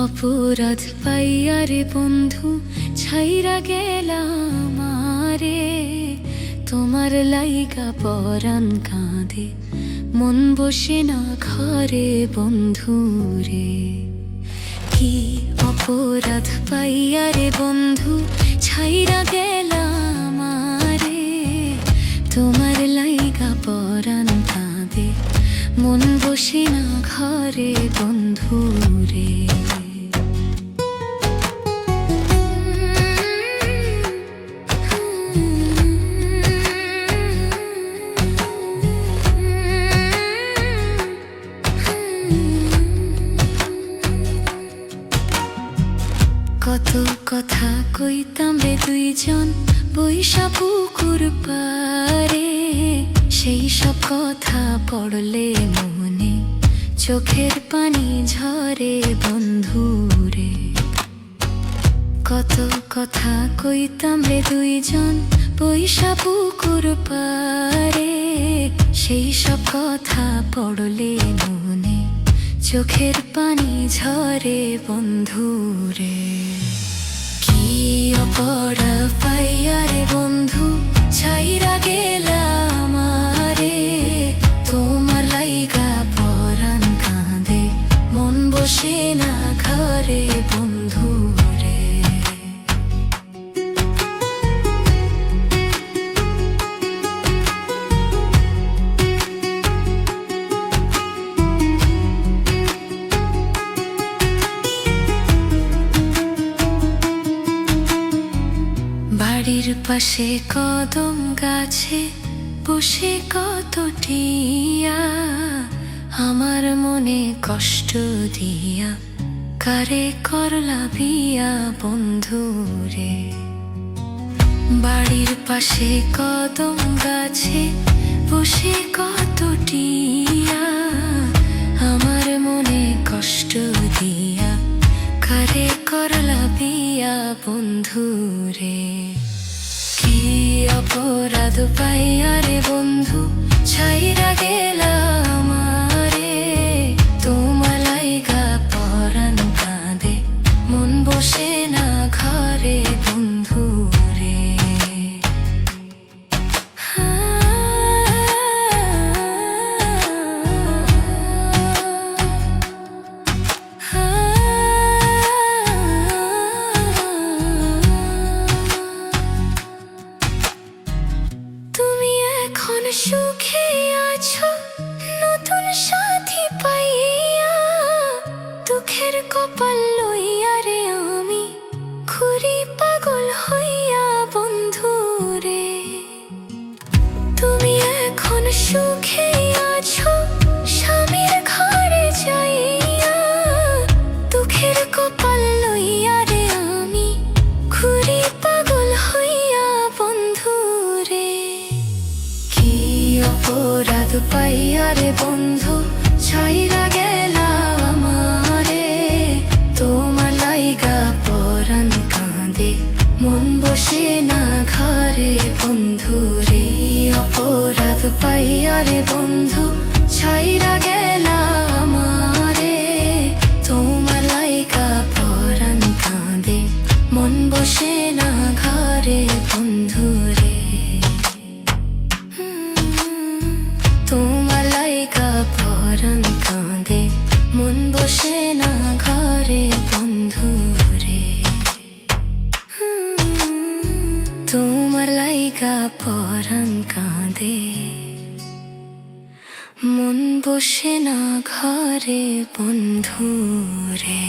অপরাধ পাইয়া রে বন্ধু ছাইরা গেলাম আমারে, তোমার লাইগা পরাণ কাঁদে মন বসে না ঘরে বন্ধু রে। কি অপরাধ পাইয়া রে বন্ধু ছাইরা গেলাম আমারে, তোমার লাইগা পরাণ কাঁদে মন বসে না ঘরে বন্ধু রে। কত কথা কইতাম রে দুইজন বৈশা পুকুর পারে, সেই সব কথা পড়লে মনে চোখের পানি ঝরে বন্ধু রে। কত কথা কইতাম রে দুইজন বৈশা পুকুর পারে, সেই সব কথা পড়লে মনে চোখের পানি ঝরে বন্ধু রে। কি অপরাধ পাইয়া রে বন্ধু ছাইরা গেলাম আমারে, তোমার লাইগা পরাণ কাঁদে মন বসে না ঘরে বন্ধু রে। বাড়ির পাশে কদম গাছে বসে কত টিয়া, আমার মনে কষ্ট দিয়া কারে করলা বিয়া বন্ধু রে। বাড়ির পাশে কদম গাছে বসে কত টিয়া, আমার মনে কষ্ট দিয়া কারে করলা বিয়া বন্ধু রে। কি অপরাধ পাইয়া রে বন্ধু ছাইরা গেলাম আমারে, তোমার লাইগা পরাণ কাঁদে মন বসে না ঘরে বন্ধু রে। সুখে আছো নতুন সাথী পাইয়া, দুঃখের কপাল লইয়া রে আমি ঘুরি পাগল হইয়া বন্ধু রে। তুমি এখন সুখে আছো স্বামীর ঘরে যাইয়া, দুঃখের কপাল লইয়া রে আমি ঘুরি পাগল হইয়া বন্ধু রে। অপরাধ পাইয়া রে বন্ধু ছাইরা গেলাম আমারে, তোমার লাইগা পরাণ কাঁদে মন বসে না ঘরে বন্ধু রে। অপরাধ পাইয়া রে বন্ধু ছাইরা গেলাম আমারে, তোমার লাইগা পরাণ কাঁদে মন বসে না ঘরে বন্ধু রে। তোমার লাইগা পরাণ কাঁদে মন বসে না ঘরে বন্ধু রে। তোমার লাইগা পরাণ কাঁদে মন বসে না ঘরে বন্ধু রে।